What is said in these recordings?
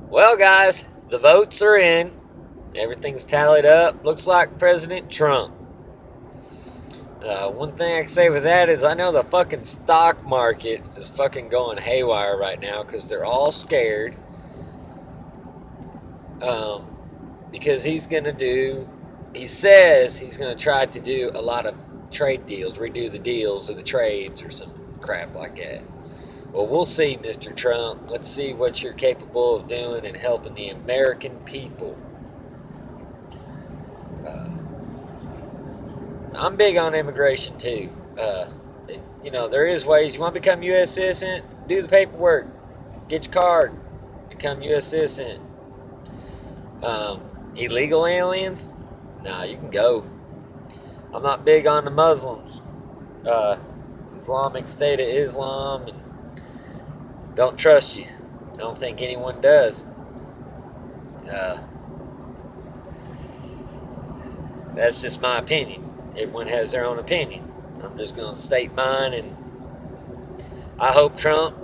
Well, guys, the votes are in. Everything's tallied up. Looks like President Trump. One thing I can say with that is I know the fucking stock market is fucking going haywire right now because they're all scared. Um, because he says he's going to try to do a lot of trade deals, redo the deals or the trades or some crap like that. Well, we'll see, Mr. Trump. Let's see what you're capable of doing and helping the American people. Uh, I'm big on immigration too. There is ways. You want to become U.S. citizen? Do the paperwork. Get your card. Become U.S. citizen. Illegal aliens? Nah, you can go. I'm not big on the Muslims. Islamic State of Islam. And don't trust you. I don't think anyone does. That's just my opinion. Everyone has their own opinion. I'm just going to state mine, and I hope Trump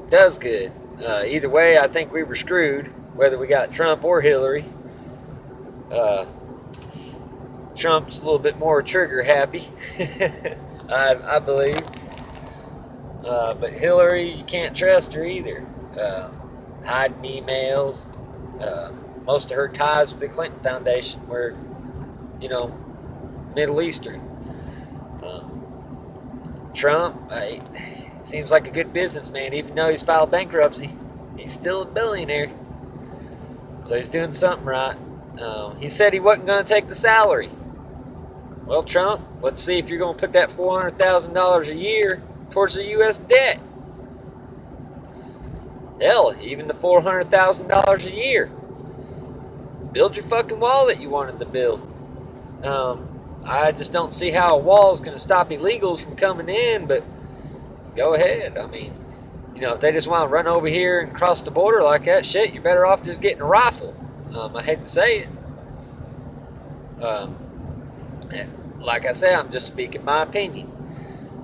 does good. Either way, I think we were screwed, whether we got Trump or Hillary. Trump's a little bit more trigger happy, I believe. But Hillary, you can't trust her either. Hiding emails. Most of her ties with the Clinton Foundation were, Middle Eastern. Trump, seems like a good businessman, even though he's filed bankruptcy. He's still a billionaire. So he's doing something right. He said he wasn't going to take the salary. Well, Trump, let's see if you're going to put that $400,000 a year towards the U.S. debt. Hell, even the $400,000 a year. Build your fucking wall that you wanted to build. I just don't see how a wall is going to stop illegals from coming in, but go ahead. I mean, if they just want to run over here and cross the border like that, shit, you're better off just getting a rifle. I hate to say it. Like I said, I'm just speaking my opinion.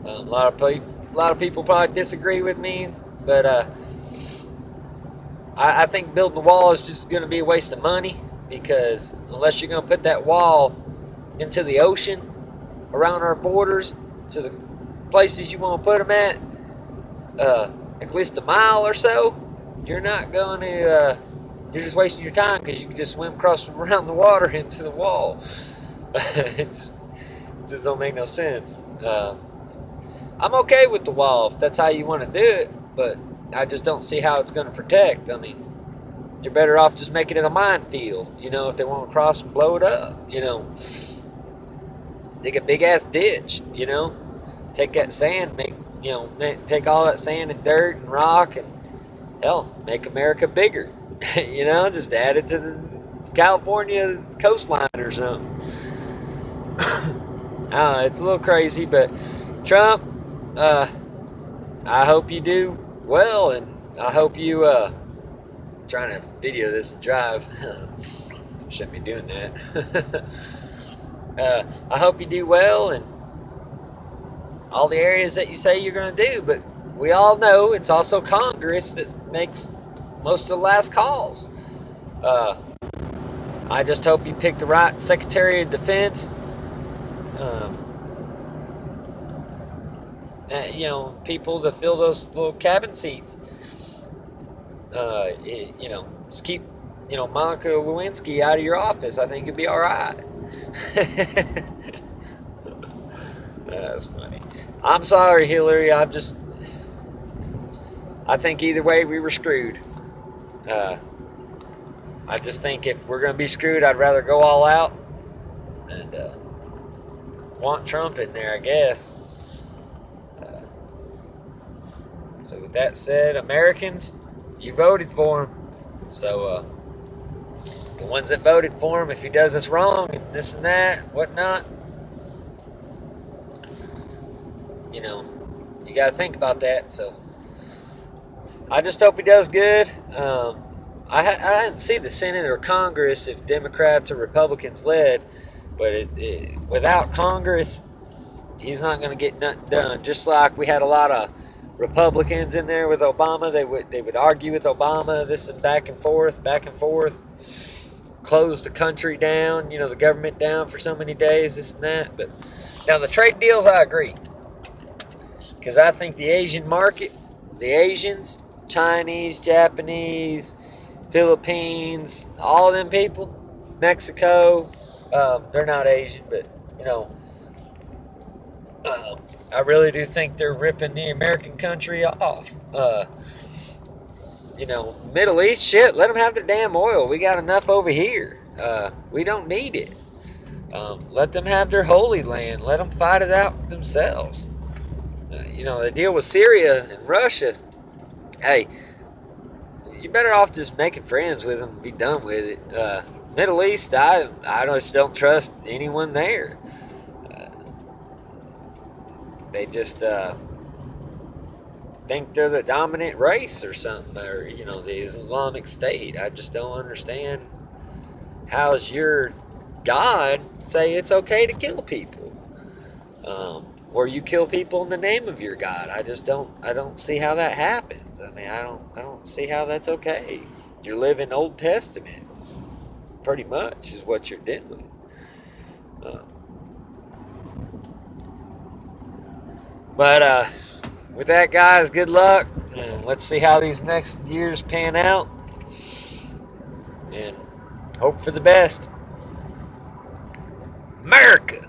A lot of people probably disagree with me, but I think building the wall is just going to be a waste of money, because unless you're going to put that wall into the ocean around our borders to the places you want to put them at least a mile or so, you're not going to, you're just wasting your time, because you can just swim across around the water into the wall. It just don't make no sense. I'm okay with the wall if that's how you want to do it, but I just don't see how it's going to protect. I mean, you're better off just making it a minefield, if they want to cross and blow it up, Dig a big ass ditch, take that sand, take all that sand and dirt and rock, and hell, make America bigger, just add it to the California coastline or something. It's a little crazy, but Trump, I hope you do well, and I hope you, trying to video this and drive, shouldn't be doing that. I hope you do well in all the areas that you say you're going to do, but we all know it's also Congress that makes most of the last calls. I just hope you pick the right Secretary of Defense. People to fill those little cabin seats. Just keep, Monica Lewinsky out of your office. I think it'd be all right. That's funny. I'm sorry, Hillary. I think either way we were screwed. I just think if we're going to be screwed, I'd rather go all out and want Trump in there, I guess. So with that said, Americans, you voted for him. So the ones that voted for him, if he does us wrong and this and that, whatnot, you got to think about that. So I just hope he does good. I didn't see the Senate or Congress if Democrats or Republicans led, but without Congress, he's not going to get nothing done. Just like we had a lot of Republicans in there with Obama. They would argue with Obama, this and back and forth, close the country down, the government down for so many days, this and that. But now the trade deals, I agree, because I think the Asian market, the Asians, Chinese, Japanese, Philippines, all of them people, Mexico, they're not Asian, but I really do think they're ripping the American country off. Middle East, shit, let them have their damn oil. We got enough over here. We don't need it. Let them have their holy land. Let them fight it out themselves. The deal with Syria and Russia, hey, you're better off just making friends with them and be done with it. Middle East, I just don't trust anyone there. They just think they're the dominant race or something, or the Islamic State. I just don't understand. How's your God say it's okay to kill people, or you kill people in the name of your God? I don't see how that happens. I mean, I don't see how that's okay. You're living Old Testament, pretty much, is what you're doing. But with that, guys, good luck. And let's see how these next years pan out. And hope for the best. America!